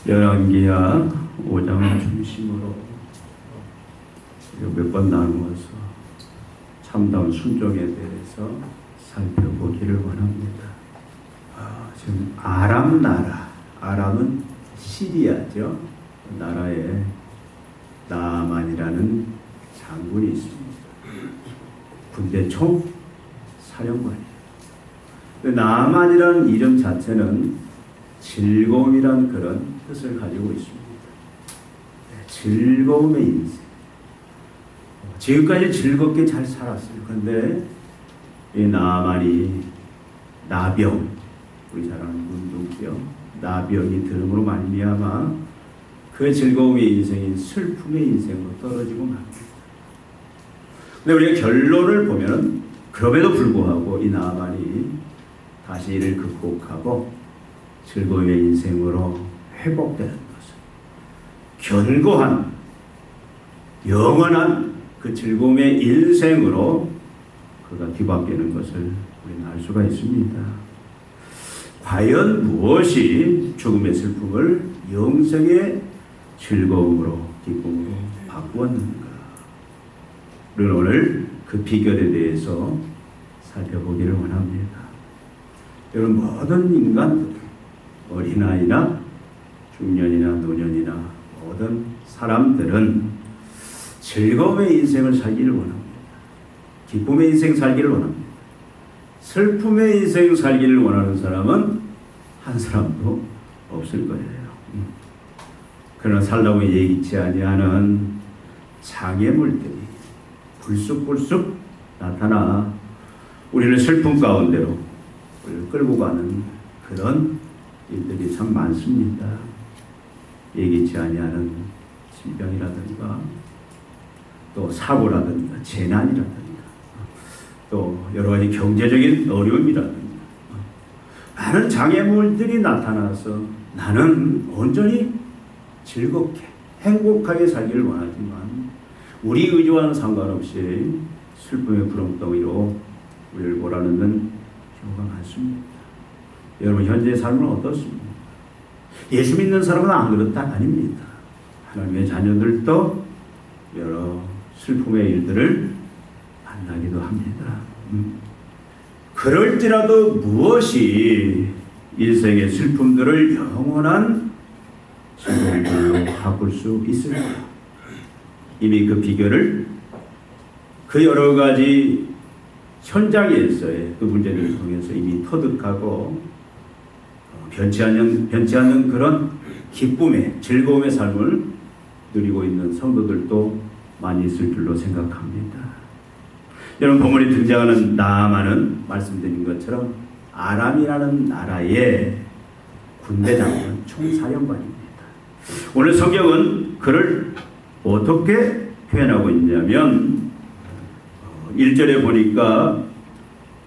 열왕기하 5장을 중심으로 몇 번 나누어서 참다운 순종에 대해서 살펴보기를 원합니다. 지금 아람 나라, 아람은 시리아죠. 나라에 나아만이라는 장군이 있습니다. 군대 총 사령관이에요. 나아만이라는 이름 자체는 즐거움이란 그런 뜻을 가지고 있습니다. 즐거움의 인생. 지금까지 즐겁게 잘 살았어요. 그런데 이 나아만이 나병, 우리 잘 아는 문둥병, 나병이 들음으로 말미암아 그 즐거움의 인생인 슬픔의 인생으로 떨어지고 맙니다. 근데 우리가 결론을 보면 그럼에도 불구하고 이 나아만이 다시 이를 극복하고 즐거움의 인생으로 회복되는 것은 견고한 영원한 그 즐거움의 인생으로 그가 뒤바뀌는 것을 우리는 알 수가 있습니다. 과연 무엇이 죽음의 슬픔을 영생의 즐거움으로 기쁨으로 바꾸었는가? 우리는 오늘 그 비결에 대해서 살펴보기를 원합니다. 여러분, 모든 인간들, 어린아이나 중년이나 노년이나 모든 사람들은 즐거움의 인생을 살기를 원합니다. 기쁨의 인생 살기를 원합니다. 슬픔의 인생 살기를 원하는 사람은 한 사람도 없을 거예요. 그러나 살라고 예기치 아니하는 장애물들이 불쑥불쑥 나타나 우리를 슬픔 가운데로 끌고 가는 그런 일들이 참 많습니다. 예기치 아니하는 질병이라든가 또 사고라든가 재난이라든가 또 여러 가지 경제적인 어려움이라든가 많은 장애물들이 나타나서 나는 온전히 즐겁게 행복하게 살기를 원하지만 우리 의지와는 상관없이 슬픔의 구렁텅이로 우리를 몰아넣는 경우가 많습니다. 여러분, 현재의 삶은 어떻습니까? 예수 믿는 사람은 안 그렇다 아닙니다. 하나님의 자녀들도 여러 슬픔의 일들을 만나기도 합니다. 그럴지라도 무엇이 일생의 슬픔들을 영원한 즐거움으로 바꿀 수 있을까? 이미 그 비결을 그 여러 가지 현장에서의 그 문제를 통해서 이미 터득하고 변치 않는 그런 기쁨의 즐거움의 삶을 누리고 있는 성도들도 많이 있을 줄로 생각합니다. 여러분, 본문에 등장하는 나아만은 말씀드린 것처럼 아람이라는 나라의 군대 장군 총사령관입니다. 오늘 성경은 그를 어떻게 표현하고 있냐면 1절에 보니까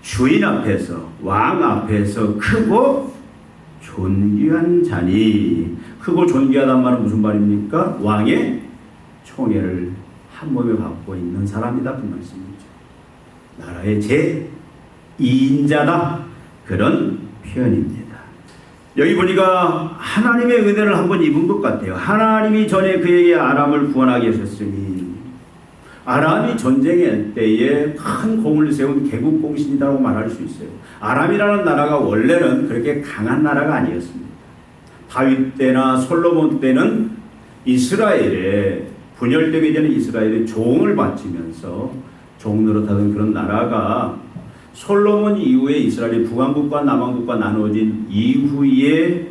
주인 앞에서, 왕 앞에서 크고 존귀한 자니, 크고 존귀하단 말은 무슨 말입니까? 왕의 총애를 한 몸에 갖고 있는 사람이다, 그 말씀이죠. 나라의 제2인자다, 그런 표현입니다. 여기 보니까 하나님의 은혜를 한번 입은 것 같아요. 하나님이 전에 그에게 아람을 구원하게 하셨으니 아람이 전쟁의 때에 큰 공을 세운 개국공신이라고 말할 수 있어요. 아람이라는 나라가 원래는 그렇게 강한 나라가 아니었습니다. 다윗 때나 솔로몬 때는 이스라엘에 분열되기 전에 이스라엘의 종을 바치면서 종 노릇하던 그런 나라가 솔로몬 이후에 이스라엘이 북왕국과 남왕국과 나누어진 이후에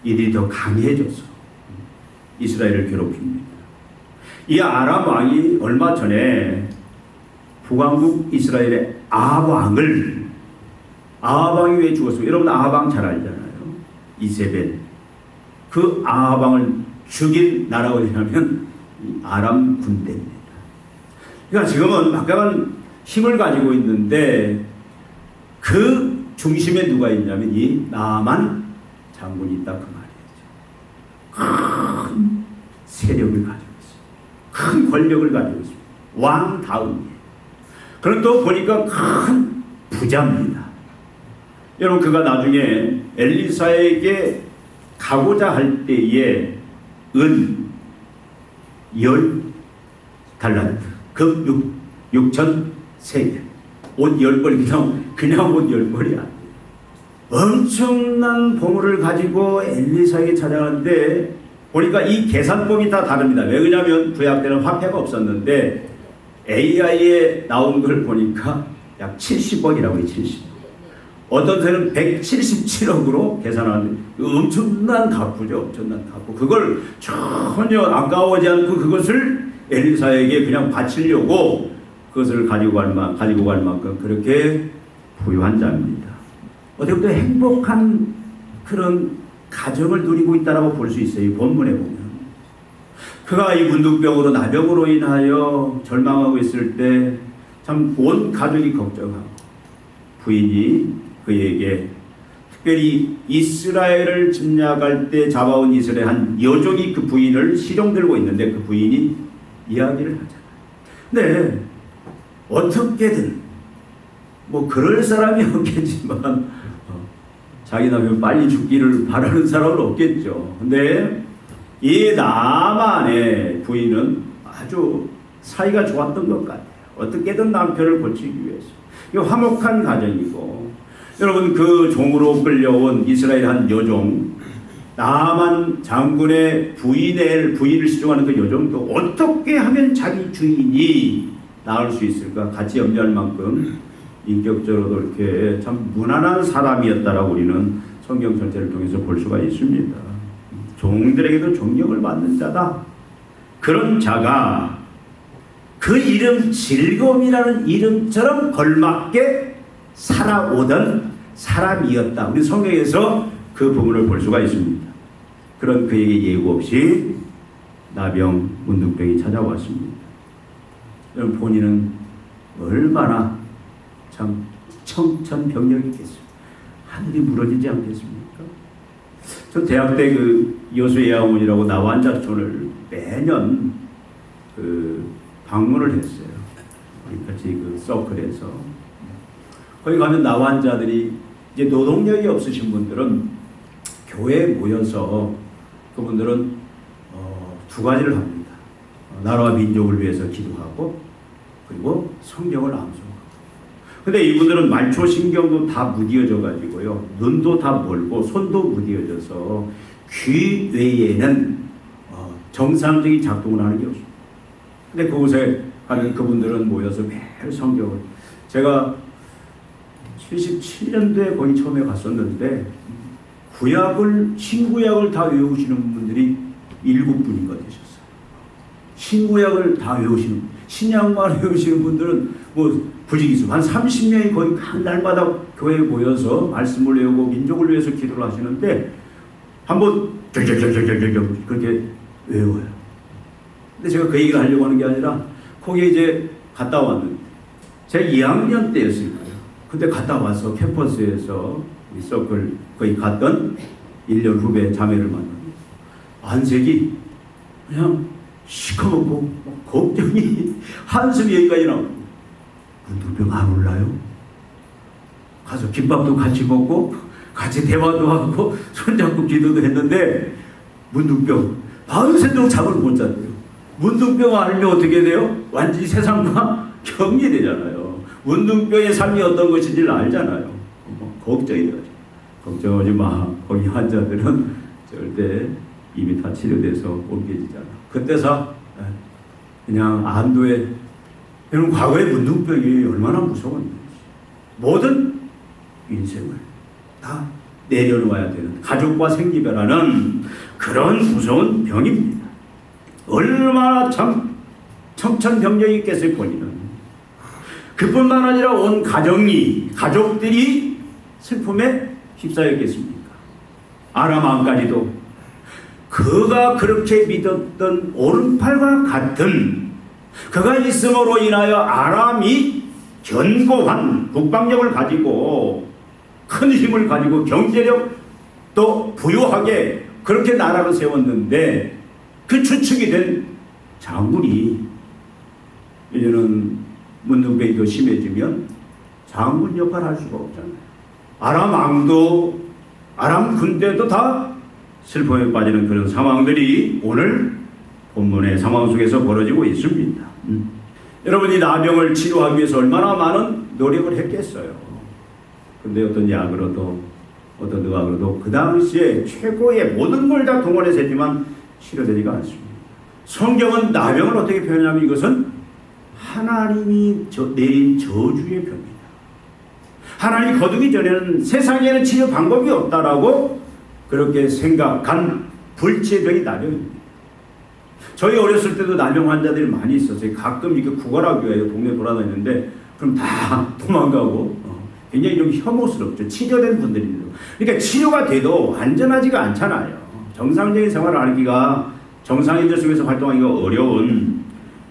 이들이 더 강해져서 이스라엘을 괴롭힙니다. 이 아람 왕이 얼마 전에 북왕국 이스라엘의 아합왕이 왜 죽었어요? 여러분, 아합왕 잘 알잖아요. 이세벨. 그 아합왕을 죽인 나라가 어디냐면 아람 군대입니다. 그러니까 지금은 막강한 힘을 가지고 있는데 그 중심에 누가 있냐면 이 나아만 장군이 있다, 그 말이죠. 큰 세력을 가지고 있어요. 큰 권력을 가지고 있습니다. 왕다움이에요. 그럼 또 보니까 큰 부자입니다. 여러분, 그가 나중에 엘리사에게 사고자 할 때에 은 10달란트, 그 6,000세겔, 옷 10벌, 그냥 옷 10벌이야. 엄청난 보물을 가지고 엘리사에게 찾아가는데 보니까 이 계산법이 다 다릅니다. 왜 그러냐면 구약 때는 화폐가 없었는데 AI에 나온 걸 보니까 약 70억이라고 해요. 70억. 어떤 새는 177억으로 계산하는 엄청난 가구죠. 엄청난 가구. 그걸 전혀 아까워하지 않고 그것을 엘리사에게 그냥 바치려고 그것을 가지고 갈 만큼 그렇게 부유한 자입니다. 어떻게 보면 행복한 그런 가정을 누리고 있다라고 볼 수 있어요. 이 본문에 보면. 그가 이 문둥병으로 나병으로 인하여 절망하고 있을 때 참 온 가족이 걱정하고 부인이 그에게 특별히 이스라엘을 침략할 때 잡아온 이스라엘 한 여종이 그 부인을 시종 들고 있는데 그 부인이 이야기를 하잖아요. 근데 어떻게든 뭐 그럴 사람이 없겠지만 자기 남편 빨리 죽기를 바라는 사람은 없겠죠. 근데 이 나만의 부인은 아주 사이가 좋았던 것 같아요. 어떻게든 남편을 고치기 위해서. 이 화목한 가정이고, 여러분 그 종으로 끌려온 이스라엘 한 여종, 나만 장군의 부인을 시종하는 그 여종도 어떻게 하면 자기 주인이 나을 수 있을까 같이 염려할 만큼 인격적으로도 이렇게 참 무난한 사람이었다라고 우리는 성경 전체를 통해서 볼 수가 있습니다. 종들에게도 존경을 받는 자다. 그런 자가 그 이름 즐거움이라는 이름처럼 걸맞게 살아오던 사람이었다. 우리 성경에서 그 부분을 볼 수가 있습니다. 그런 그에게 예고 없이 나병, 문둥병이 찾아왔습니다. 여러분 본인은 얼마나 참 청천벽력이겠어요. 하늘이 무너지지 않겠습니까? 저 대학 때 그 여수예하원이라고 나완자촌을 매년 그 방문을 했어요. 우리 같이 그 서클에서 거기 가면 나완자들이 이제 노동력이 없으신 분들은 교회에 모여서 그분들은 두 가지를 합니다. 나라와 민족을 위해서 기도하고 그리고 성경을 암송하고. 근데 이분들은 말초 신경도 다 무디어져 가지고요. 눈도 다 멀고 손도 무디어져서 귀 외에는 정상적인 작동을 하는 게 없습니다. 근데 그곳에 가는 그분들은 모여서 매일 성경을, 제가 77년도에 거기 처음에 갔었는데 신구약을 다 외우시는 분들이 7분인가 되셨어요. 신구약을 다 외우시는, 신약만 외우시는 분들은 뭐 부지기수 한 30명이 거의 한 날마다 교회에 모여서 말씀을 외우고 민족을 위해서 기도를 하시는데 한번 그렇게 외워요. 근데 제가 그 얘기를 하려고 하는 게 아니라 거기에 이제 갔다 왔는데 제가 2학년 때였을 거예요. 그때 갔다 와서 캠퍼스에서 이 서클 거기 갔던 1년 후배 자매를 만나고 안색이 그냥 시커멓고 걱정이 한숨이 여기까지 나옵니다. 문둥병 안 올라요? 가서 김밥도 같이 먹고 같이 대화도 하고 손잡고 기도도 했는데 문둥병 밤새도록 잠을 못 잤대요. 문둥병 알면 어떻게 돼요? 완전히 세상과 격리되잖아요. 문둥병의 삶이 어떤 것인지를 알잖아요. 걱정이 되죠. 걱정하지 마. 거기 환자들은 절대 이미 다 치료돼서 옮겨지잖아. 그때서 그냥 안도에, 여러분 과거의 문둥병이 얼마나 무서웠는지 모든 인생을 다 내려놓아야 되는 가족과 생기별하는 그런 무서운 병입니다. 얼마나 참 청천벽력이 있겠어요. 본인은 그뿐만 아니라 온 가족들이 슬픔에 휩싸였겠습니까? 아람 왕까지도 그가 그렇게 믿었던 오른팔과 같은 그가 있음으로 인하여 아람이 견고한 국방력을 가지고 큰 힘을 가지고 경제력 또 부유하게 그렇게 나라를 세웠는데 그 주축이 된 장군이 이제는 문둥병이 더 심해지면 장군 역할을 할 수가 없잖아요. 아람 왕도 아람 군대도 다 슬픔에 빠지는 그런 상황들이 오늘 본문의 상황 속에서 벌어지고 있습니다. 여러분이 나병을 치료하기 위해서 얼마나 많은 노력을 했겠어요. 근데 어떤 약으로도 어떤 의학으로도 그 당시에 최고의 모든 걸 다 동원해서 했지만 치료되지가 않습니다. 성경은 나병을 어떻게 표현하냐면 이것은 하나님이 내린 저주의 병이다. 하나님이 거두기 전에는 세상에는 치료 방법이 없다라고 그렇게 생각한 불치의 병이 나병입니다. 저희 어렸을 때도 나병 환자들이 많이 있었어요. 가끔 이렇게 구걸하기에 동네 돌아다니는데 그럼 다 도망가고 굉장히 좀 혐오스럽죠. 치료된 분들입니다. 그러니까 치료가 돼도 안전하지가 않잖아요. 정상적인 생활을 하기가 정상인들 속에서 활동하기가 어려운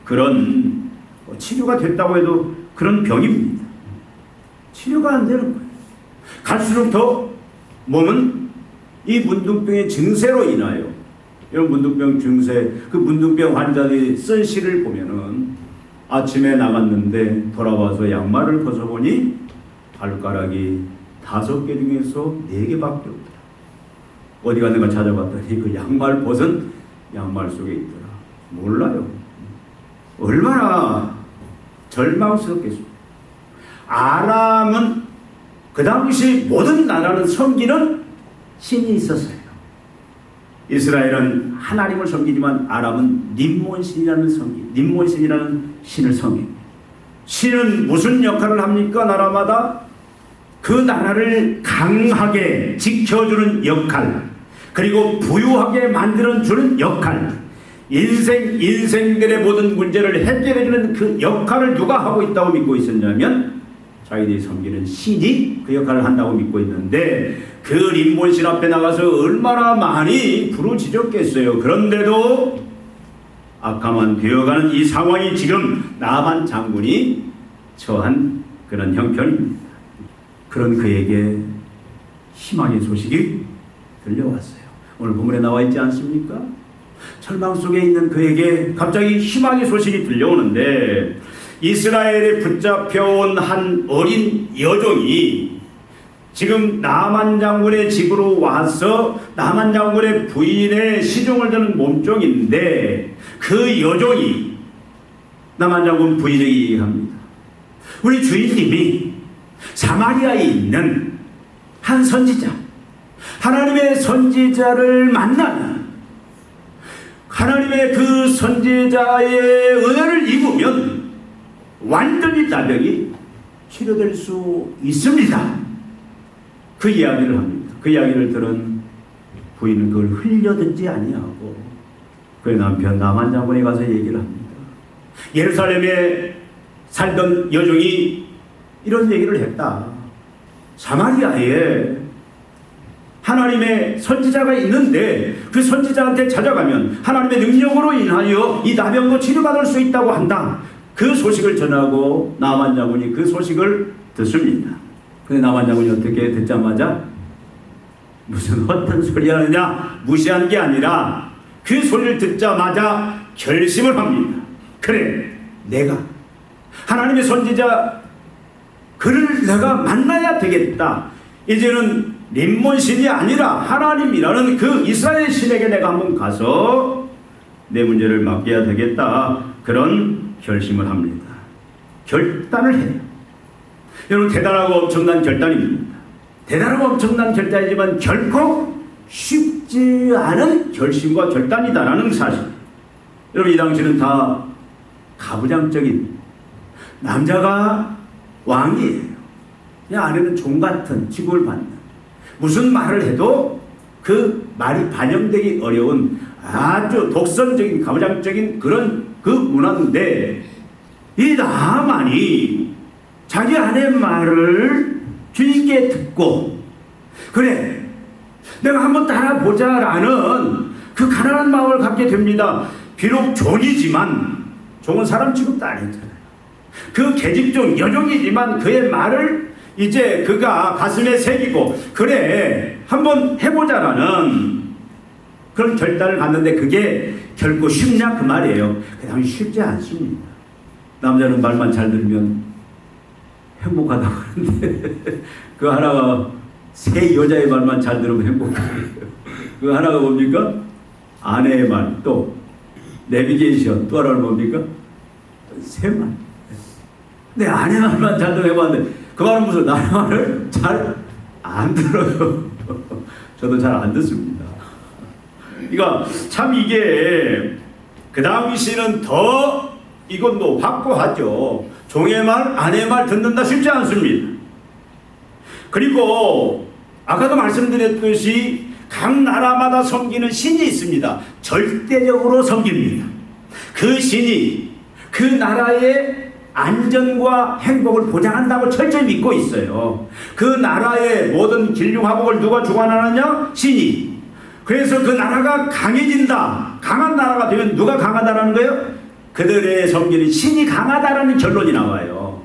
그런 치료가 됐다고 해도 그런 병입니다. 치료가 안 되는 거예요. 갈수록 더 몸은 이 문둥병의 증세로 인하여 이런 문둥병 증세, 그 문둥병 환자들이 쓴 시를 보면은 아침에 나갔는데 돌아와서 양말을 벗어보니 발가락이 5개 중에서 4개밖에 없더라. 어디 갔는가 찾아봤더니 그 양말 벗은 양말 속에 있더라. 몰라요. 얼마나 절망스럽겠습니까? 아람은 그 당시 모든 나라는 섬기는 신이 있었어요. 이스라엘은 하나님을 섬기지만 아람은 림몬신이라는 신을 섬깁니다. 신은 무슨 역할을 합니까? 나라마다 그 나라를 강하게 지켜주는 역할, 그리고 부유하게 만들어주는 역할, 인생들의 모든 문제를 해결해주는 그 역할을 누가 하고 있다고 믿고 있었냐면 자기들이 섬기는 신이 그 역할을 한다고 믿고 있는데 그 림몬신 앞에 나가서 얼마나 많이 부르짖었겠어요. 그런데도 악화만 되어가는 이 상황이 지금 나만 장군이 처한 그런 형편입니다. 그런 그에게 희망의 소식이 들려왔어요. 오늘 본문에 나와 있지 않습니까? 절망 속에 있는 그에게 갑자기 희망의 소식이 들려오는데 이스라엘에 붙잡혀온 한 어린 여종이 지금 나만 장군의 집으로 와서 나만 장군의 부인의 시중을 드는 몸종인데 그 여종이 나만 장군 부인에게 얘기합니다. 우리 주인님이 사마리아에 있는 한 선지자, 하나님의 선지자를 만나면 하나님의 그 선지자의 은혜를 입으면 완전히 나병이 치료될 수 있습니다. 그 이야기를 합니다. 그 이야기를 들은 부인은 그걸 흘려듣지 아니하고 그의 남편 나만 장군에 가서 얘기를 합니다. 예루살렘에 살던 여종이 이런 얘기를 했다. 사마리아에 하나님의 선지자가 있는데 그 선지자한테 찾아가면 하나님의 능력으로 인하여 이 나병도 치료받을 수 있다고 한다. 그 소식을 전하고 나만 장군이 그 소식을 듣습니다. 근데 나만 장군이 어떻게 듣자마자 무슨 어떤 소리 하느냐 무시한 게 아니라 그 소리를 듣자마자 결심을 합니다. 그래, 내가 하나님의 선지자 그를 내가 만나야 되겠다. 이제는 림몬신이 아니라 하나님이라는 그 이스라엘 신에게 내가 한번 가서 내 문제를 맡겨야 되겠다. 그런 결심을 합니다. 결단을 해요. 여러분 대단하고 엄청난 결단입니다. 대단하고 엄청난 결단이지만 결코 쉽지 않은 결심과 결단이다라는 사실. 여러분 이 당시는 다 가부장적인 남자가 왕이에요. 그냥 아내는 종 같은 취급을 받는 무슨 말을 해도 그 말이 반영되기 어려운 아주 독선적인 가부장적인 그런 그 문화인데 이 나만이 자기 아내 말을 주님께 듣고 그래 내가 한번 따라보자라는 그 가난한 마음을 갖게 됩니다. 비록 종이지만 종은 사람 취급도 안 했잖아요. 그 계집종 여종이지만 그의 말을 이제 그가 가슴에 새기고 그래 한번 해보자라는 그런 결단을 갖는데 그게 결코 쉽냐 그 말이에요. 그 당시 쉽지 않습니다. 남자는 말만 잘 들으면 행복하다고 하는데 그 하나가 새 여자의 말만 잘 들으면 행복해요. 그 하나가 뭡니까? 아내의 말, 또 내비게이션, 또 하나는 뭡니까? 새 말. 내 아내 말만 잘 들어봤는데 그 말은 무슨 나의 말을 잘 안 들어요. 저도 잘 안 듣습니다. 그러니까 참 이게 그 당시는 더 이건 뭐 확고하죠. 종의 말, 아내의 말 듣는다 쉽지 않습니다. 그리고 아까도 말씀드렸듯이 각 나라마다 섬기는 신이 있습니다. 절대적으로 섬깁니다. 그 신이 그 나라의 안전과 행복을 보장한다고 철저히 믿고 있어요. 그 나라의 모든 길흉화복을 누가 주관하느냐? 신이. 그래서 그 나라가 강해진다. 강한 나라가 되면 누가 강하다라는 거예요? 그들의 섬기는 신이 강하다라는 결론이 나와요.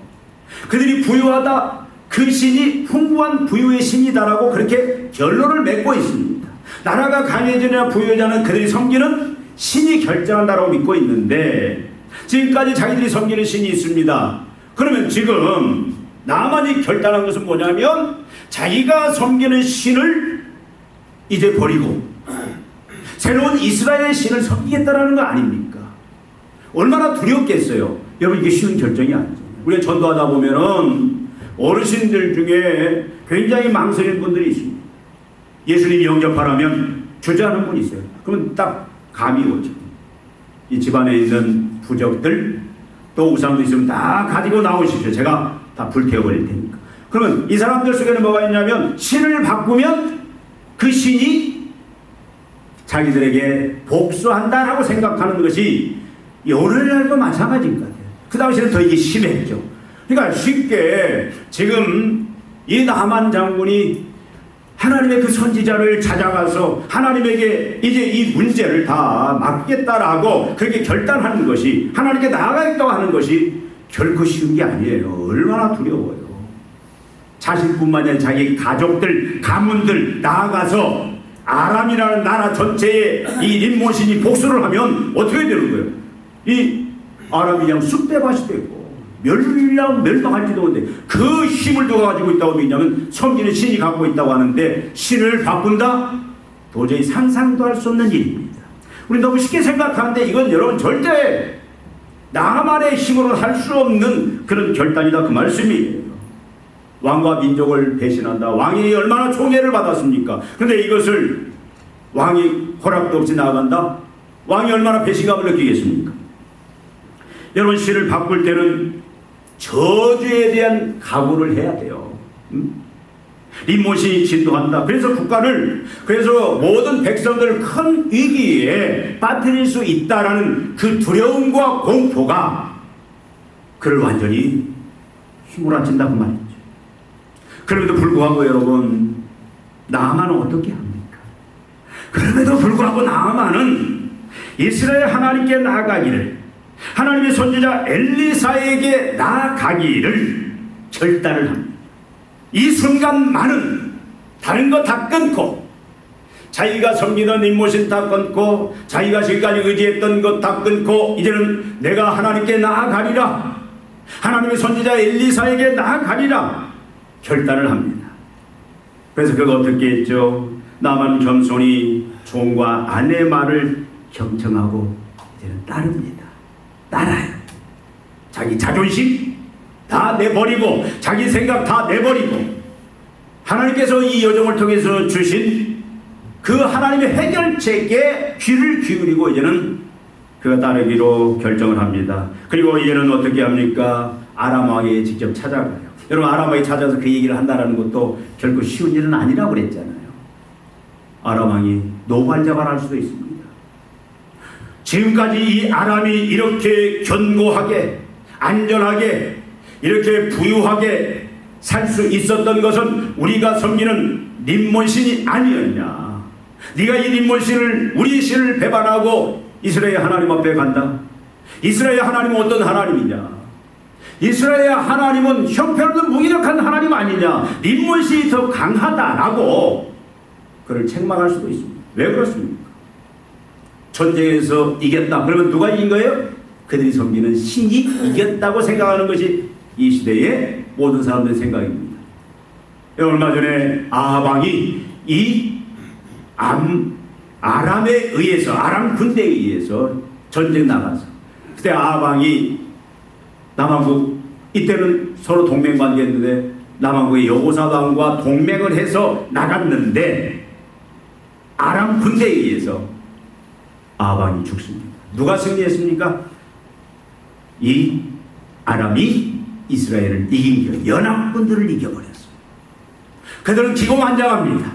그들이 부유하다. 그 신이 풍부한 부유의 신이다라고 그렇게 결론을 맺고 있습니다. 나라가 강해지냐 부유하냐는 그들이 섬기는 신이 결정한다라고 믿고 있는데 지금까지 자기들이 섬기는 신이 있습니다. 그러면 지금 나만이 결단한 것은 뭐냐면 자기가 섬기는 신을 이제 버리고 새로운 이스라엘의 신을 섬기겠다라는 거 아닙니까? 얼마나 두렵겠어요. 여러분 이게 쉬운 결정이 아니죠. 우리가 전도하다 보면은 어르신들 중에 굉장히 망설이는 분들이 있습니다. 예수님 영접하라면 주저하는 분이 있어요. 그러면 딱 감이 오죠. 이 집안에 있는 부적들 또 우상도 있으면 다 가지고 나오십시오. 제가 다 불태워버릴 테니까. 그러면 이 사람들 속에는 뭐가 있냐면 신을 바꾸면 그 신이 자기들에게 복수한다라고 생각하는 것이 오늘날도 마찬가지인 것 같아요. 그 당시에는 더 이게 심했죠. 그러니까 쉽게 지금 이 나만 장군이 하나님의 그 선지자를 찾아가서 하나님에게 이제 이 문제를 다 맡겠다라고 그렇게 결단하는 것이 하나님께 나아가겠다고 하는 것이 결코 쉬운 게 아니에요. 얼마나 두려워요. 자신뿐만 아니라 자기 가족들, 가문들 나아가서 아람이라는 나라 전체에 이 림몬신이 복수를 하면 어떻게 되는 거예요? 이 아람이 그냥 쑥대밭이 되고 멸망할지도 모르는데 그 힘을 누가 가지고 있다고 믿냐면 섬기는 신이 갖고 있다고 하는데 신을 바꾼다? 도저히 상상도 할 수 없는 일입니다. 우리 너무 쉽게 생각하는데 이건 여러분 절대 나만의 힘으로 할 수 없는 그런 결단이다 그 말씀이에요. 왕과 민족을 배신한다. 왕이 얼마나 총애를 받았습니까? 그런데 이것을 왕이 허락도 없이 나아간다? 왕이 얼마나 배신감을 느끼겠습니까? 여러분 신을 바꿀 때는 저주에 대한 각오를 해야 돼요. 림몬신이 진도한다. 그래서 국가를 그래서 모든 백성들을 큰 위기에 빠뜨릴 수 있다라는 그 두려움과 공포가 그를 완전히 휘몰아친다고 말이죠. 그럼에도 불구하고 여러분 나아만은 어떻게 합니까? 그럼에도 불구하고 나아만은 이스라엘 하나님께 나아가기를 하나님의 선지자 엘리사에게 나아가기를 결단을 합니다. 이 순간만은 다른 거 다 끊고 자기가 섬기던 림몬신 다 끊고 자기가 지금까지 의지했던 것 다 끊고 이제는 내가 하나님께 나아가리라 하나님의 선지자 엘리사에게 나아가리라 결단을 합니다. 그래서 그가 어떻게 했죠? 나만 겸손히 종과 아내의 말을 경청하고 이제는 따릅니다. 따라요. 자기 자존심 다 내버리고 자기 생각 다 내버리고 하나님께서 이 여정을 통해서 주신 그 하나님의 해결책에 귀를 기울이고 이제는 그가 따르기로 결정을 합니다. 그리고 이제는 어떻게 합니까? 아람 왕에게 직접 찾아가요. 여러분 아람 왕이 찾아서 그 얘기를 한다는 것도 결코 쉬운 일은 아니라고 그랬잖아요. 아람 왕이 노발자발할 수도 있습니다. 지금까지 이 아람이 이렇게 견고하게 안전하게 이렇게 부유하게 살 수 있었던 것은 우리가 섬기는 림몬신이 아니었냐. 네가 이 림몬신을 우리 신을 배반하고 이스라엘 하나님 앞에 간다. 이스라엘 하나님은 어떤 하나님이냐. 이스라엘 하나님은 형편없는 무기력한 하나님 아니냐. 림몬신이 더 강하다라고 그를 책망할 수도 있습니다. 왜 그렇습니까? 전쟁에서 이겼다. 그러면 누가 이긴 거예요? 그들이 섬기는 신이 이겼다고 생각하는 것이 이 시대의 모든 사람들의 생각입니다. 얼마 전에 아합 왕이 이 아람에 의해서, 아람 군대에 의해서 전쟁 나가서, 그때 아방이 남왕국, 이때는 서로 동맹관계였는데 남왕국의 여호사밧과 동맹을 해서 나갔는데 아람 군대에 의해서 아방이 죽습니다. 누가 승리했습니까? 이 아람이 이스라엘을 이긴 거예요. 연합군들을 이겨버렸어요. 그들은 기고만장합니다.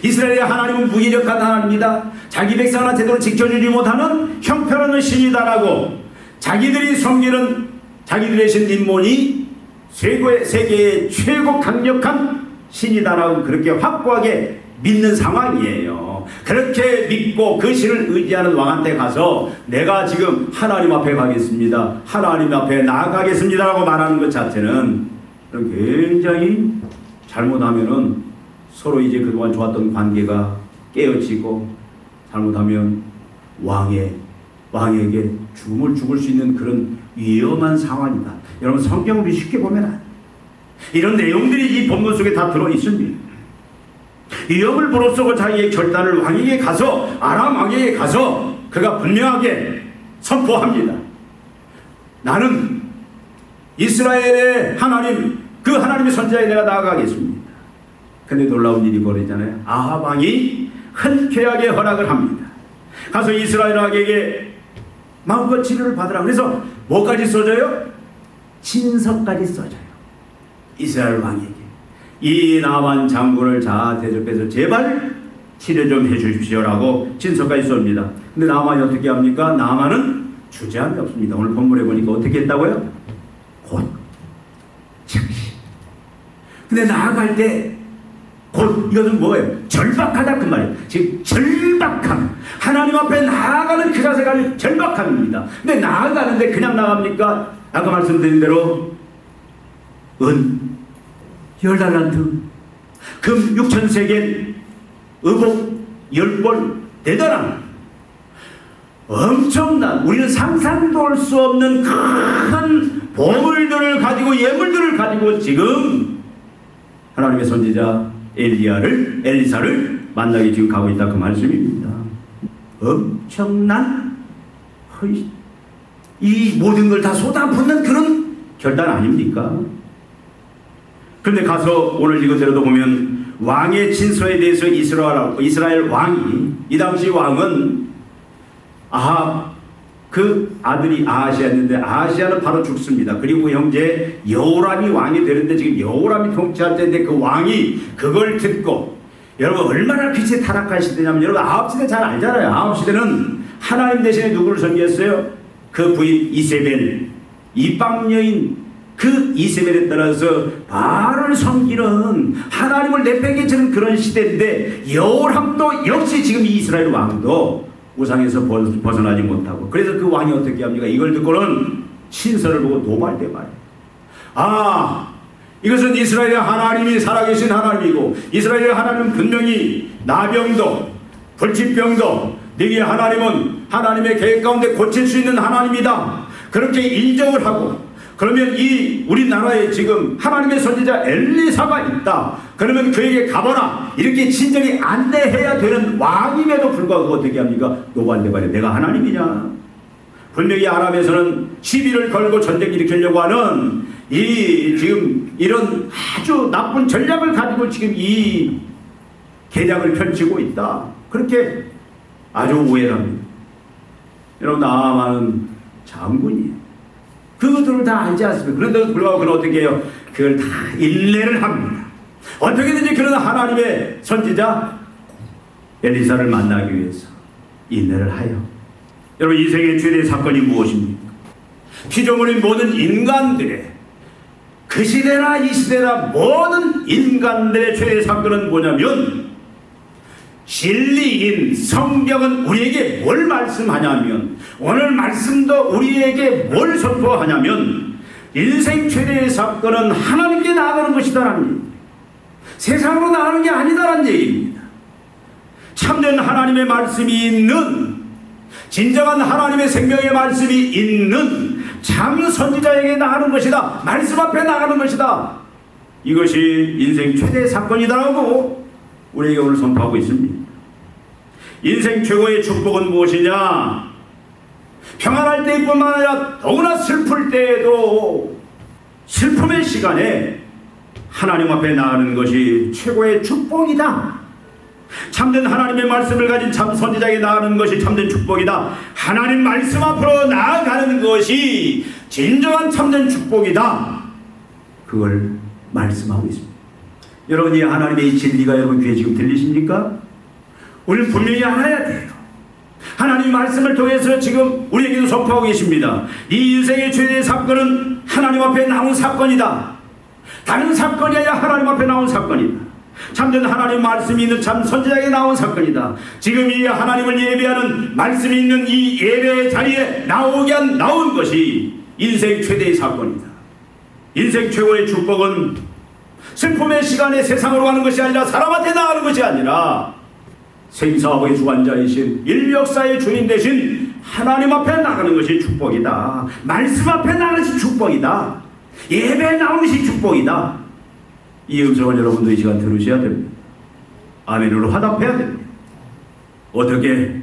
이스라엘의 하나님은 무기력한 하나님이다. 자기 백성 하나 제대로 지켜주지 못하는 형편없는 신이다라고 자기들이 섬기는 자기들의 신 인몬이 세계의 최고 강력한 신이다라고 그렇게 확고하게 믿는 상황이에요. 그렇게 믿고 그 신을 의지하는 왕한테 가서 내가 지금 하나님 앞에 가겠습니다, 하나님 앞에 나아가겠습니다 라고 말하는 것 자체는 굉장히 잘못하면은 서로 이제 그동안 좋았던 관계가 깨어지고 잘못하면 왕에게 죽음을 죽을 수 있는 그런 위험한 상황이다. 여러분 성경을 우리 쉽게 보면 안 돼. 이런 내용들이 이 본문 속에 다 들어있습니다. 위험을 무릅쓰고 자기의 결단을 왕에게 가서, 아람 왕에게 가서 그가 분명하게 선포합니다. 나는 이스라엘의 하나님, 그 하나님의 선지자에 내가 나아가겠습니다. 근데 놀라운 일이 벌어지잖아요. 아합 왕이 흔쾌하게 허락을 합니다. 가서 이스라엘 왕에게 마음껏 치료를 받으라. 그래서 뭐까지 써져요? 친서까지 써져요. 이스라엘 왕에게 이 나만 장군을 자 대접해서 제발 치료 좀 해주십시오라고 친서까지 씁니다. 근데 나만이 어떻게 합니까? 나만은 주저함이 없습니다. 오늘 본문에 보니까 어떻게 했다고요? 곧 즉시. 근데 나아갈 때 곧, 이것은 뭐예요? 절박하다 그 말이에요. 지금 절박함, 하나님 앞에 나아가는 그 자세가 절박함입니다. 근데 나아가는데 그냥 나갑니까? 아까 말씀드린 대로 은 10달란트, 금 6,000세겔, 의복 10벌, 대단한 엄청난, 우리는 상상도 할 수 없는 큰 보물들을 가지고, 예물들을 가지고 지금 하나님의 선지자 엘리사를 만나게 지금 가고 있다 그 말씀입니다. 엄청난 이 모든 걸 다 쏟아붓는 그런 결단 아닙니까? 그런데 가서 오늘 읽은 대로도 보면 왕의 친서에 대해서 이스라엘 왕이, 이 당시 왕은 아합 그 아들이 아하시아였는데 아하시아는 바로 죽습니다. 그리고 형제 여호람이 왕이 되는데 지금 여호람이 통치할 때인데 그 왕이 그걸 듣고, 여러분 얼마나 빛에 타락한 시대냐면, 여러분 아합 시대 잘 알잖아요. 아합 시대는 하나님 대신에 누구를 섬겼어요? 그 부인 이세벨, 이방 여인 그 이세벨에 따라서 바알을 섬기는, 하나님을 내팽개치는 그런 시대인데, 여호람도 역시 지금 이스라엘 왕도 우상에서 벗어나지 못하고, 그래서 그 왕이 어떻게 합니까? 이걸 듣고는 신서를 보고 도발대발. 아, 이것은 이스라엘의 하나님이 살아계신 하나님이고, 이스라엘의 하나님은 분명히 나병도 불치병도 너희의 하나님은 하나님의 계획 가운데 고칠 수 있는 하나님이다, 그렇게 인정을 하고, 그러면 이 우리나라에 지금 하나님의 선지자 엘리사가 있다, 그러면 그에게 가보라, 이렇게 친절히 안내해야 되는 왕임에도 불구하고 어떻게 합니까? 노발대발에 내가 하나님이냐? 분명히 아람에서는 시비를 걸고 전쟁 일으키려고 하는 이 지금 이런 아주 나쁜 전략을 가지고 지금 이 계략을 펼치고 있다, 그렇게 아주 오해를 합니다. 여러분, 나아만은 장군이에요. 그것들을 다 알지 않습니까? 그런데도 불구하고 그는 어떻게 해요? 그걸 다 인내를 합니다. 어떻게든지 그런 하나님의 선지자 엘리사를 만나기 위해서 인내를 하여. 여러분, 인생의 최대 사건이 무엇입니까? 피조물인 모든 인간들의, 그 시대나 이 시대나 모든 인간들의 최대 사건은 뭐냐면, 진리인 성경은 우리에게 뭘 말씀하냐면, 오늘 말씀도 우리에게 뭘 선포하냐면, 인생 최대의 사건은 하나님께 나아가는 것이다라는 얘기입니다. 세상으로 나가는 게 아니다라는 얘기입니다. 참된 하나님의 말씀이 있는, 진정한 하나님의 생명의 말씀이 있는 참 선지자에게 나가는 것이다, 말씀 앞에 나가는 것이다, 이것이 인생 최대의 사건이다라고 우리에게 오늘 선포하고 있습니다. 인생 최고의 축복은 무엇이냐? 평안할 때뿐만 아니라 더구나 슬플 때에도 슬픔의 시간에 하나님 앞에 나가는 것이 최고의 축복이다. 참된 하나님의 말씀을 가진 참 선지자에게 나가는 것이 참된 축복이다. 하나님 말씀 앞으로 나아가는 것이 진정한 참된 축복이다. 그걸 말씀하고 있습니다. 여러분, 이 하나님의 진리가 여러분 귀에 지금 들리십니까? 우리는 분명히 알아야 돼요. 하나님 말씀을 통해서 지금 우리에게도 선포하고 계십니다. 이 인생의 최대의 사건은 하나님 앞에 나온 사건이다. 다른 사건이 아니라 하나님 앞에 나온 사건이다. 참된 하나님 말씀이 있는 참 선지자에게 나온 사건이다. 지금 이 하나님을 예배하는 말씀이 있는 이 예배의 자리에 나온 것이 인생 최대의 사건이다. 인생 최고의 축복은 슬픔의 시간에 세상으로 가는 것이 아니라 사람한테 나가는 것이 아니라 생사하고의 주관자이신 인력사의 주인 되신 하나님 앞에 나가는 것이 축복이다. 말씀 앞에 나가는 것이 축복이다. 예배에 나오는 것이 축복이다. 이 음성을 여러분도 이 시간 들으셔야 됩니다. 아멘으로 화답해야 됩니다. 어떻게?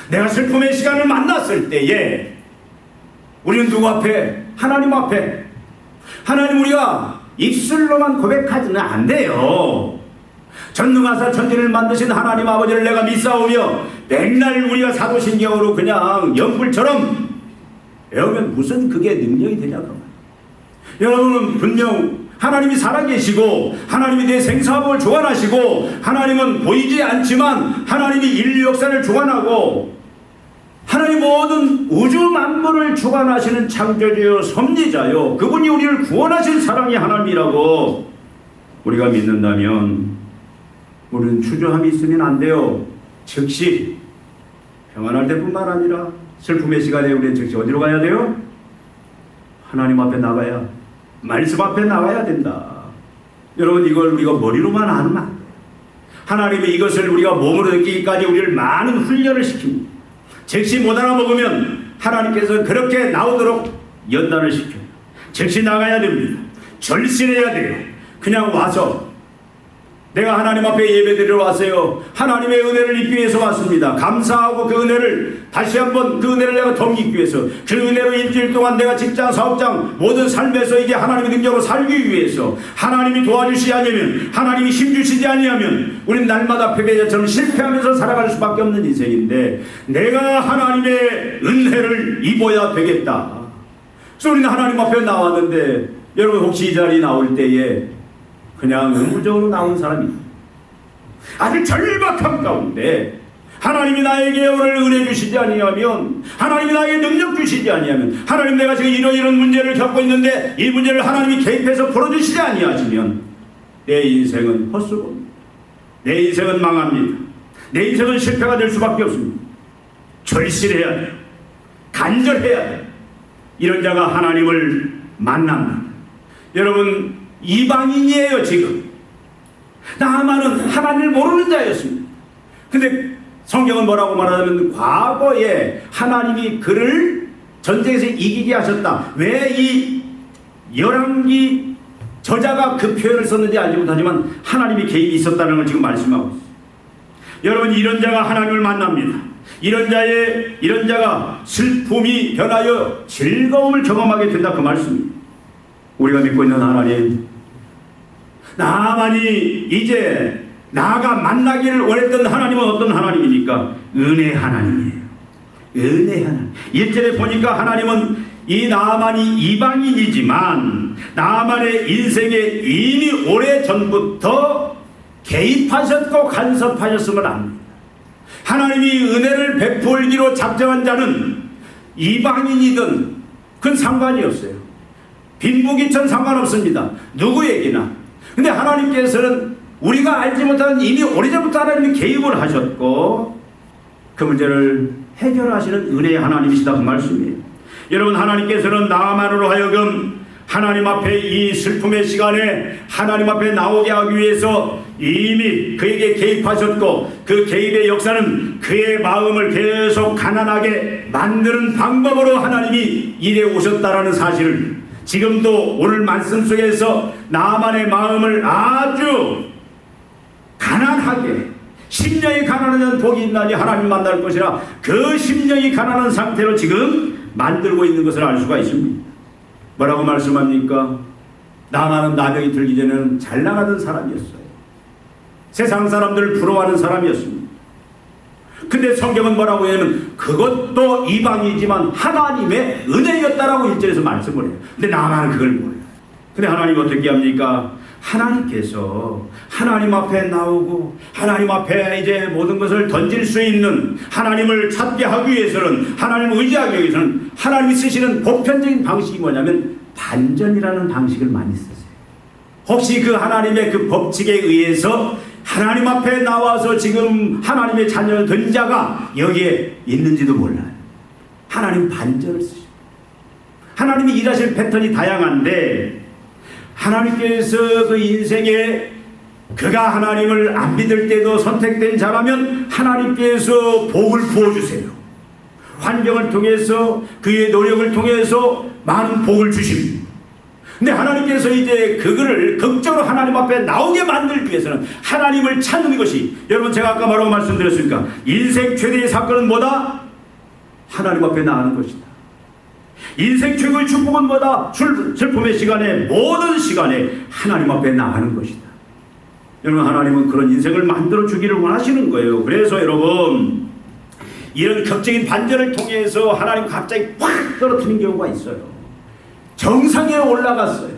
내가 슬픔의 시간을 만났을 때에 우리는 누구 앞에? 하나님 앞에. 하나님, 우리가 입술로만 고백하지는 안 돼요. 전능하사 천지를 만드신 하나님 아버지를 내가 믿사오며 맨날 우리가 사도신경으로 그냥 연불처럼 배우면 무슨 그게 능력이 되냐고. 여러분은 분명 하나님이 살아계시고 하나님이 내 생사업을 주관하시고 하나님은 보이지 않지만 하나님이 인류 역사를 주관하고 하나님 모든 우주 만물을 주관하시는 창조주요 섭리자요, 그분이 우리를 구원하신 사랑의 하나님이라고 우리가 믿는다면 우리는 추조함이 있으면 안 돼요. 즉시 평안할 때뿐만 아니라 슬픔의 시간에 우리는 즉시 어디로 가야 돼요? 하나님 앞에 나가야, 말씀 앞에 나가야 된다. 여러분, 이걸 우리가 머리로만 아는, 하나님이 이것을 우리가 몸으로 느끼기까지 우리를 많은 훈련을 시킵니다. 즉시 못 알아먹으면 하나님께서 그렇게 나오도록 연단을 시켜요. 즉시 나가야 됩니다. 절실해야 돼요. 그냥 와서 내가 하나님 앞에 예배드리러 왔어요. 하나님의 은혜를 입기 위해서 왔습니다. 감사하고 그 은혜를 다시 한번 그 은혜를 내가 덤기기 위해서, 그 은혜로 일주일 동안 내가 직장, 사업장, 모든 삶에서 이게 하나님의 능력으로 살기 위해서 하나님이 도와주시지 않으면, 하나님이 힘주시지 아니하면 우리는 날마다 패배자처럼 실패하면서 살아갈 수밖에 없는 인생인데 내가 하나님의 은혜를 입어야 되겠다. 그래서 우리는 하나님 앞에 나왔는데 여러분, 혹시 이 자리에 나올 때에 그냥 의무적으로 나온 사람이 아주 절박함 가운데 하나님이 나에게 오늘 은혜 주시지 아니하면, 하나님이 나에게 능력 주시지 아니하면, 하나님 내가 지금 이런 문제를 겪고 있는데 이 문제를 하나님이 개입해서 풀어주시지 아니하시면 내 인생은 헛수고입니다. 내 인생은 망합니다. 내 인생은 실패가 될 수밖에 없습니다. 절실해야 돼요. 간절해야 돼요. 이런 자가 하나님을 만납니다. 여러분, 이방인이에요. 지금 나아만은 하나님을 모르는 자였습니다. 근데 성경은 뭐라고 말하냐면 과거에 하나님이 그를 전쟁에서 이기게 하셨다. 왜 이 열왕기 저자가 그 표현을 썼는지 알지 못하지만 하나님이 개입이 있었다는 걸 지금 말씀하고 있어요. 여러분, 이런 자가 하나님을 만납니다. 이런 자가 슬픔이 변하여 즐거움을 경험하게 된다, 그 말씀입니다. 우리가 믿고 있는 하나님, 나만이 이제 나가 만나기를 원했던 하나님은 어떤 하나님입니까? 은혜 하나님이에요. 은혜 하나님. 1절에 보니까 하나님은 이 나만이 이방인이지만 나만의 인생에 이미 오래전부터 개입하셨고 간섭하셨음을 압니다. 하나님이 은혜를 베풀기로 작정한 자는 이방인이든 그건 상관이 없어요. 빈부귀천 상관없습니다. 누구에게나. 근데 하나님께서는 우리가 알지 못하는 이미 오래전부터 하나님이 개입을 하셨고 그 문제를 해결하시는 은혜의 하나님이시다, 그 말씀이에요. 여러분, 하나님께서는 나만으로 하여금 하나님 앞에 이 슬픔의 시간에 하나님 앞에 나오게 하기 위해서 이미 그에게 개입하셨고 그 개입의 역사는 그의 마음을 계속 가난하게 만드는 방법으로 하나님이 일해 오셨다라는 사실을 지금도 오늘 말씀 속에서 나만의 마음을 아주 가난하게 심령이 가난하면 복이 있나니 하나님 만날 것이라 그 심령이 가난한 상태로 지금 만들고 있는 것을 알 수가 있습니다. 뭐라고 말씀합니까? 나만은 나병이 들기 전에는 잘 나가던 사람이었어요. 세상 사람들을 부러워하는 사람이었습니다. 근데 성경은 뭐라고 하냐면 그것도 이방이지만 하나님의 은혜였다라고 1절에서 말씀을 해요. 근데 나만은 그걸 몰라요. 근데 하나님 어떻게 합니까? 하나님께서 하나님 앞에 나오고 하나님 앞에 이제 모든 것을 던질 수 있는 하나님을 찾게 하기 위해서는 하나님을 의지하기 위해서는 하나님이 쓰시는 보편적인 방식이 뭐냐면 반전이라는 방식을 많이 쓰세요. 혹시 그 하나님의 그 법칙에 의해서 하나님 앞에 나와서 지금 하나님의 자녀를 된 자가 여기에 있는지도 몰라요. 하나님 반전을 쓰십니다. 하나님이 일하실 패턴이 다양한데 하나님께서 그 인생에 그가 하나님을 안 믿을 때도 선택된 자라면 하나님께서 복을 부어주세요. 환경을 통해서 그의 노력을 통해서 많은 복을 주십니다. 근데 하나님께서 이제 그거를 극적으로 하나님 앞에 나오게 만들기 위해서는 하나님을 찾는 것이, 여러분 제가 아까 뭐라고 말씀드렸습니까? 인생 최대의 사건은 뭐다? 하나님 앞에 나가는 것이다. 인생 최고의 축복은 뭐다? 슬픔의 시간에, 모든 시간에 하나님 앞에 나가는 것이다. 여러분, 하나님은 그런 인생을 만들어 주기를 원하시는 거예요. 그래서 여러분, 이런 극적인 반전을 통해서 하나님 갑자기 확 떨어뜨리는 경우가 있어요. 정상에 올라갔어요.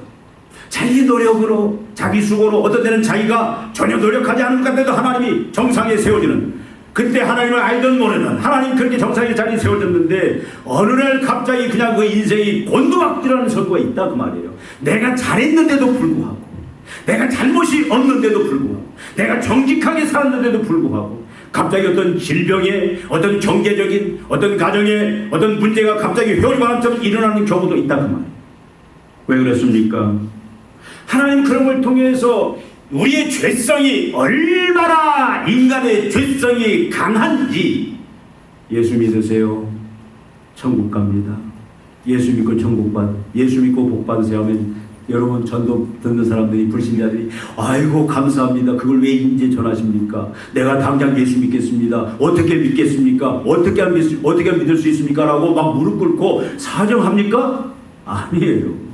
자기 노력으로, 자기 수고로, 어떤 때는 자기가 전혀 노력하지 않은 것 같아도 하나님이 정상에 세워지는, 그때 하나님을 알던 모르는 하나님 그렇게 정상에 자리에 세워졌는데 어느 날 갑자기 그냥 그 인생이 곤두박질하는 선거가 있다 그 말이에요. 내가 잘했는데도 불구하고, 내가 잘못이 없는데도 불구하고, 내가 정직하게 살았는데도 불구하고 갑자기 어떤 질병에, 어떤 경제적인, 어떤 가정에 어떤 문제가 갑자기 회오리바람처럼 일어나는 경우도 있다 그 말이에요. 왜 그렇습니까? 하나님 그런 걸 통해서 우리의 죄성이 얼마나 인간의 죄성이 강한지, 예수 믿으세요. 천국 갑니다. 예수 믿고 예수 믿고 복 받으세요 하면 여러분, 전도 듣는 사람들이, 불신자들이 아이고 감사합니다. 그걸 왜 이제 전하십니까? 내가 당장 예수 믿겠습니다. 어떻게 믿겠습니까? 어떻게 믿을 수 있습니까? 라고 막 무릎 꿇고 사정합니까? 아니에요.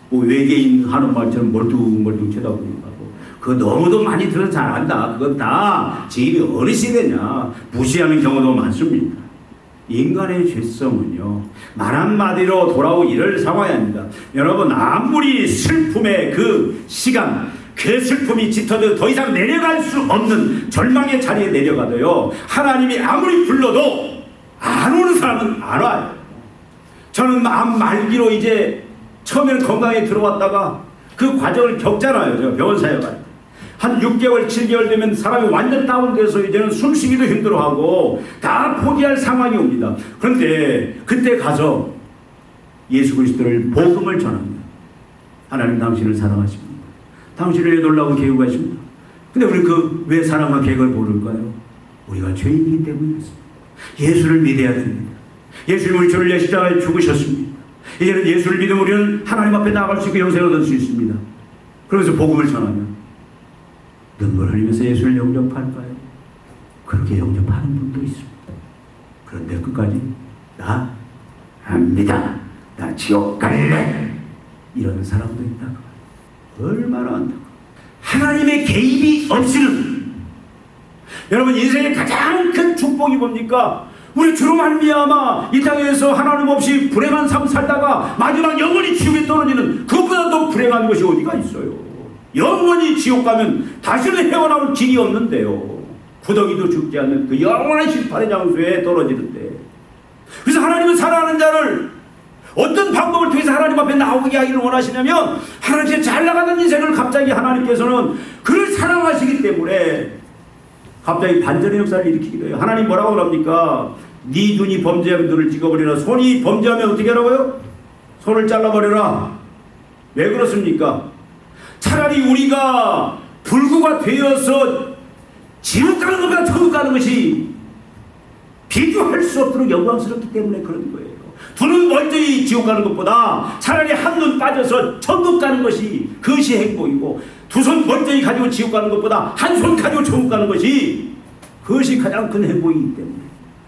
뭐 외계인 하는 말처럼 멀뚱멀뚱 쳐다보는 거고, 그거 너무도 많이 들어서 잘 안다. 그건 다 지금이 어느 시대냐 무시하는 경우도 많습니다. 인간의 죄성은요, 말 한마디로 돌아오고 이럴 상황이 아닙니다. 여러분, 아무리 슬픔의 그 시간, 그 슬픔이 짙어도 더 이상 내려갈 수 없는 절망의 자리에 내려가도요, 하나님이 아무리 불러도 안 오는 사람은 안 와요. 저는 암 말기로 이제 처음에는 건강에 들어왔다가 그 과정을 겪잖아요. 제가 병원 사역할 때. 한 6개월, 7개월 되면 사람이 완전 다운돼서 이제는 숨쉬기도 힘들어하고 다 포기할 상황이 옵니다. 그런데 그때 가서 예수 그리스도를 복음을 전합니다. 하나님 당신을 사랑하십니다. 당신을 왜 놀라운 계획을 하십니다. 근데 우리 왜 사랑과 계획을 모를까요? 우리가 죄인이기 때문이었습니다. 예수를 믿어야 됩니다. 예수님 우리 죄를 위해 십자가에 죽으셨습니다. 이제는 예수를 믿으면 우리는 하나님 앞에 나아갈 수 있고 영생을 얻을 수 있습니다. 그래서 복음을 전하면 눈물 흘리면서 예수를 영접할까요? 그렇게 영접하는 분도 있습니다. 그런데 끝까지 나 압니다. 나 지옥 갈래. 이런 사람도 있다고. 얼마나 안타까워. 하나님의 개입이 없이는, 여러분, 인생의 가장 큰 축복이 뭡니까? 우리 주로 말미암아 이 땅에서 하나님 없이 불행한 삶 살다가 마지막 영원히 지옥에 떨어지는, 그것보다 더 불행한 것이 어디가 있어요? 영원히 지옥 가면 다시는 헤어나올 길이 없는데요. 구더기도 죽지 않는 그 영원한 심판의 장소에 떨어지는데, 그래서 하나님은 사랑하는 자를 어떤 방법을 통해서 하나님 앞에 나오게 하기를 원하시냐면, 하나님께 잘 나가는 인생을 갑자기 하나님께서는 그를 사랑하시기 때문에 갑자기 반전의 역사를 일으키기도 해요. 하나님 뭐라고 그럽니까? 네 눈이 범죄하면 눈을 찍어버리라. 손이 범죄하면 어떻게 하라고요? 손을 잘라버려라. 왜 그렇습니까? 차라리 우리가 불구가 되어서 지옥 가는 것과 천국 가는 것이 비교할 수 없도록 영광스럽기 때문에 그런 거예요. 두 눈 멀쩡히 지옥 가는 것보다 차라리 한 눈 빠져서 천국 가는 것이 그것이 행복이고, 두 손 멀쩡히 가지고 지옥 가는 것보다 한 손 가지고 천국 가는 것이 그것이 가장 큰 행복이기 때문에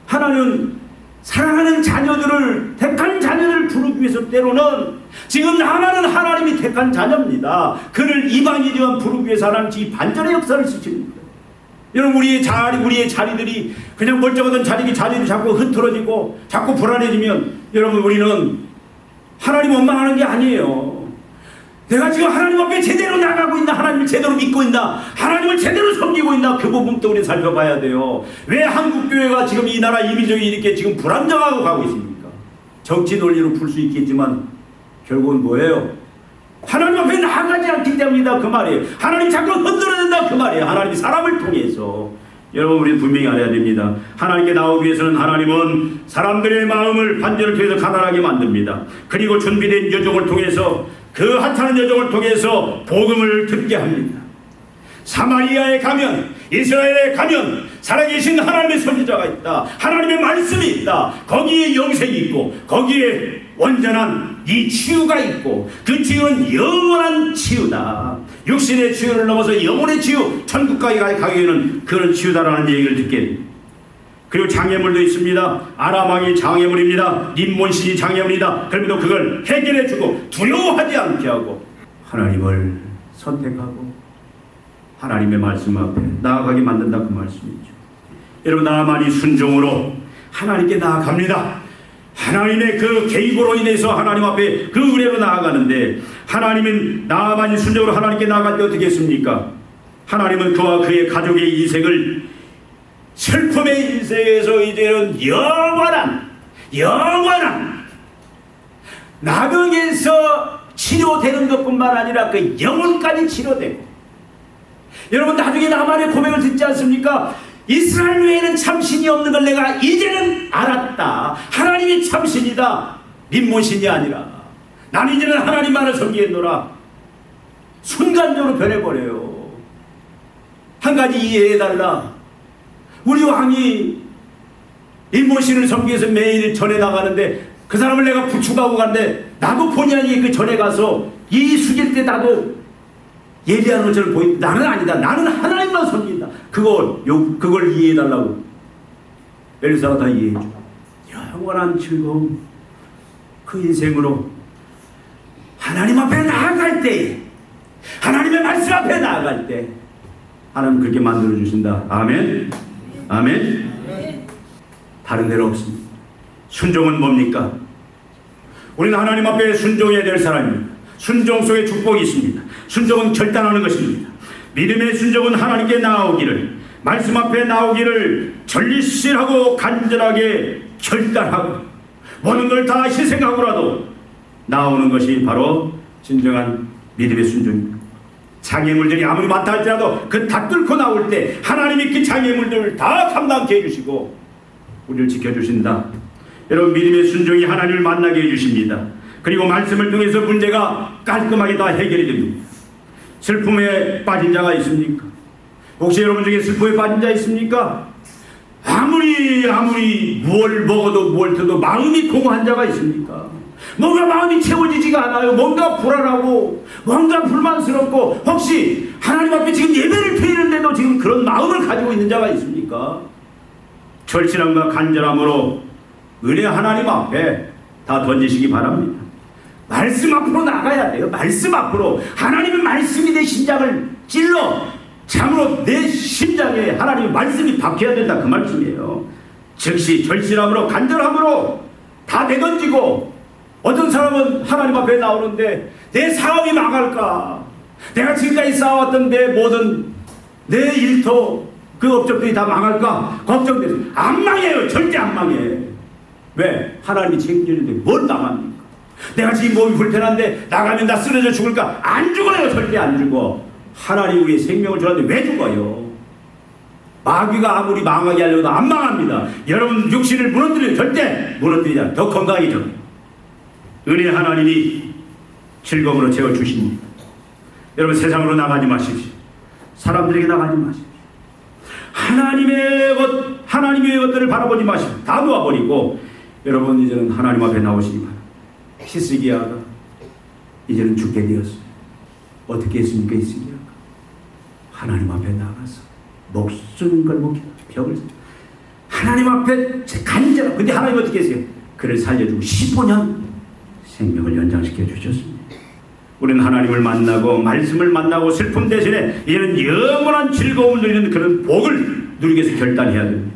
하나님은 사랑하는 자녀들을, 택한 자녀들을 부르기 위해서 때로는 지금 나만은 하나님이 택한 자녀입니다. 그를 이방이지만 부르기 위해서 하나님이 반전의 역사를 쓰십니다. 여러분, 우리의 자리들이 그냥 멀쩡하던 자리들이 자꾸 흐트러지고 자꾸 불안해지면 여러분, 우리는 하나님 원망하는 게 아니에요. 내가 지금 하나님 앞에 제대로 나가고 있나, 하나님을 제대로 믿고 있나, 하나님을 제대로 섬기고 있나, 그 부분도 우리 살펴봐야 돼요. 왜 한국교회가 지금 이 나라 이민족이 이렇게 지금 불안정하고 가고 있습니까? 정치 논리로 풀 수 있겠지만 결국은 뭐예요? 하나님 앞에 나아가지 않기 때문이다, 그 말이에요. 하나님 자꾸 흔들어낸다, 그 말이에요. 하나님이 사람을 통해서. 여러분, 우리는 분명히 알아야 됩니다. 하나님께 나오기 위해서는 하나님은 사람들의 마음을 반전을 통해서 가난하게 만듭니다. 그리고 준비된 여정을 통해서, 그 하찮은 여정을 통해서 복음을 듣게 합니다. 사마리아에 가면, 이스라엘에 가면 살아계신 하나님의 선지자가 있다. 하나님의 말씀이 있다. 거기에 영생이 있고, 거기에 온전한 이 치유가 있고, 그 치유는 영원한 치유다. 육신의 치유를 넘어서 영혼의 치유, 천국까지 가기에는 그런 치유다라는 얘기를 듣게 됩니다. 그리고 장애물도 있습니다. 아람 왕이 장애물입니다. 님몬신이 장애물이다. 그럼에도 그걸 해결해주고 두려워하지 않게 하고 하나님을 선택하고 하나님의 말씀 앞에 나아가게 만든다, 그 말씀이죠. 여러분, 나만이 순종으로 하나님께 나아갑니다. 하나님의 그 개입으로 인해서 하나님 앞에 그 은혜로 나아가는데, 하나님은 나만이 순종으로 하나님께 나아갈 때 어떻게 했습니까? 하나님은 그와 그의 가족의 인생을 슬픔의 인생에서 이제는 영원한 나병에서 치료되는 것뿐만 아니라 그 영혼까지 치료되고, 여러분, 나중에 나만의 고백을 듣지 않습니까? 이스라엘 외에는 참신이 없는 걸 내가 이제는 알았다. 하나님이 참신이다. 님몬신이 아니라 나는 이제는 하나님만을 섬기겠노라. 순간적으로 변해버려요. 한 가지 이해해달라. 우리 왕이 님몬신을 섬기기 위해서 매일 전에 나가는데, 그 사람을 내가 부축하고 가는데, 나도 본의 아니게 그 전에 가서 이 숙일 때 나도 예리한 것처럼 보인다. 나는 아니다. 나는 하나님만 섬긴다. 그걸 이해해달라고. 엘리사가 다 이해해줘. 영원한 즐거움, 그 인생으로 하나님 앞에 나아갈 때, 하나님의 말씀 앞에 나아갈 때 하나님 그렇게 만들어주신다. 아멘. 아멘. 다른 데는 없습니다. 순종은 뭡니까? 우리는 하나님 앞에 순종해야 될 사람입니다. 순종 속에 축복이 있습니다. 순종은 결단하는 것입니다. 믿음의 순종은 하나님께 나오기를, 말씀 앞에 나오기를 전리실하고 간절하게 결단하고 모든 걸 다 희생하고라도 나오는 것이 바로 진정한 믿음의 순종입니다. 장애물들이 아무리 많다 할지라도 그 다 뚫고 나올 때 하나님이 그 장애물들을 다 감당케 해주시고 우리를 지켜주신다. 여러분, 믿음의 순종이 하나님을 만나게 해주십니다. 그리고 말씀을 통해서 문제가 깔끔하게 다 해결이 됩니다. 슬픔에 빠진 자가 있습니까? 혹시 여러분 중에 슬픔에 빠진 자 있습니까? 아무리 뭘 먹어도 뭘 들어도 마음이 공허한 자가 있습니까? 뭔가 마음이 채워지지가 않아요. 뭔가 불안하고 뭔가 불만스럽고, 혹시 하나님 앞에 지금 예배를 드리는데도 지금 그런 마음을 가지고 있는 자가 있습니까? 절실함과 간절함으로 은혜 하나님 앞에 다 던지시기 바랍니다. 말씀 앞으로 나가야 돼요. 말씀 앞으로. 하나님의 말씀이 내 심장을 찔러 참으로 내 심장에 하나님의 말씀이 박혀야 된다, 그 말씀이에요. 즉시 절실함으로 간절함으로 다 내던지고, 어떤 사람은 하나님 앞에 나오는데 내 사업이 망할까, 내가 지금까지 쌓아왔던 내 모든 내 일터 그 업적들이 다 망할까 걱정돼서 안 망해요. 절대 안 망해. 왜? 하나님이 책임지는데 뭘 망합니까? 내가 지금 몸이 불편한데 나가면 나 쓰러져 죽을까? 안 죽어요. 절대 안 죽어. 하나님 우리의 생명을 주었는데 왜 죽어요? 마귀가 아무리 망하게 하려도 안 망합니다. 여러분 육신을 무너뜨려요. 절대 무너뜨리지 않아요. 더 건강해져요. 은혜 하나님이 즐거움으로 채워주십니다. 여러분, 세상으로 나가지 마십시오. 사람들에게 나가지 마십시오. 하나님의 것들을 바라보지 마십시오. 다 놓아버리고 여러분 이제는 하나님 앞에 나오시기 바랍니다. 히스기야가 이제는 죽게 되었어요. 어떻게 했습니까? 히스기야가 하나님 앞에 나가서 목숨 걸고 벽을 하나님 앞에 간절하고, 근데 하나님 어떻게 했어요? 그를 살려주고 15년 생명을 연장시켜 주셨습니다. 우리는 하나님을 만나고 말씀을 만나고 슬픔 대신에 이제는 영원한 즐거움을 누리는 그런 복을 누리기 위해서 결단해야 됩니다.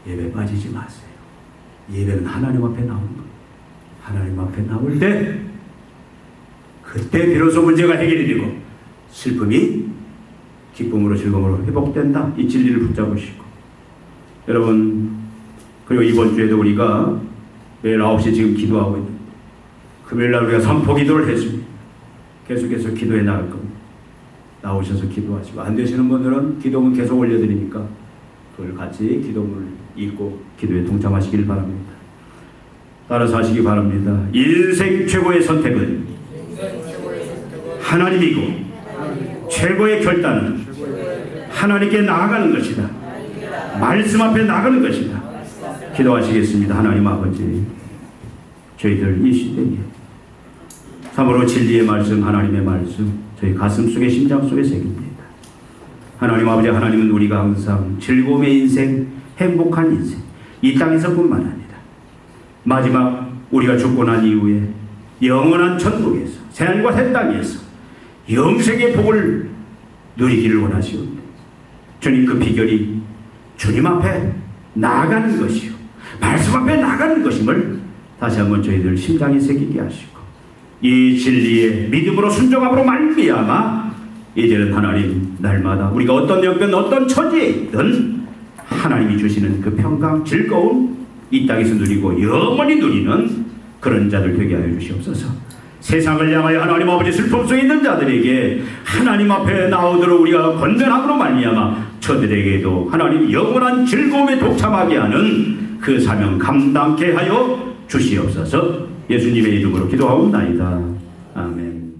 예배 빠지지 마세요. 예배는 하나님 앞에 나오는 거예요. 하나님 앞에 나올 때 그때 비로소 문제가 해결이 되고 슬픔이 기쁨으로 즐거움으로 회복된다. 이 진리를 붙잡으시고, 여러분, 그리고 이번 주에도 우리가 매일 9시 지금 기도하고 있는, 금요일날 우리가 선포 기도를 했습니다. 계속해서 기도해 나갈 겁니다. 나오셔서 기도하시고, 안 되시는 분들은 기도문 계속 올려드리니까 그걸 같이 기도문을 읽고 기도에 동참하시길 바랍니다. 따라서 하시기 바랍니다. 인생 최고의 선택은 하나님이고 최고의 결단은 하나님께 나아가는 것이다. 말씀 앞에 나가는 것이다. 기도하시겠습니다. 하나님 아버지, 저희들 이 시대에 참으로 진리의 말씀, 하나님의 말씀 저희 가슴 속에 심장 속에 새깁니다. 하나님 아버지, 하나님은 우리가 항상 즐거움의 인생, 행복한 인생 이 땅에서뿐만 아니라 마지막 우리가 죽고 난 이후에 영원한 천국에서, 새하늘과 새 땅에서 영생의 복을 누리기를 원하시옵니다. 주님, 그 비결이 주님 앞에 나아가는 것이요, 말씀 앞에 나아가는 것임을 다시 한번 저희들 심장에 새기게 하시고, 이 진리의 믿음으로 순종함으로 말미암아 이제는 하나님 날마다 우리가 어떤 형편 어떤 처지에 있든 하나님이 주시는 그 평강 즐거움 이 땅에서 누리고 영원히 누리는 그런 자들 되게 하여 주시옵소서. 세상을 향하여 하나님 아버지 슬픔 속에 있는 자들에게 하나님 앞에 나오도록 우리가 권면함으로 말미암아 저들에게도 하나님 영원한 즐거움에 동참하게 하는 그 사명 감당케 하여 주시옵소서. 예수님의 이름으로 기도하옵나이다. 아멘.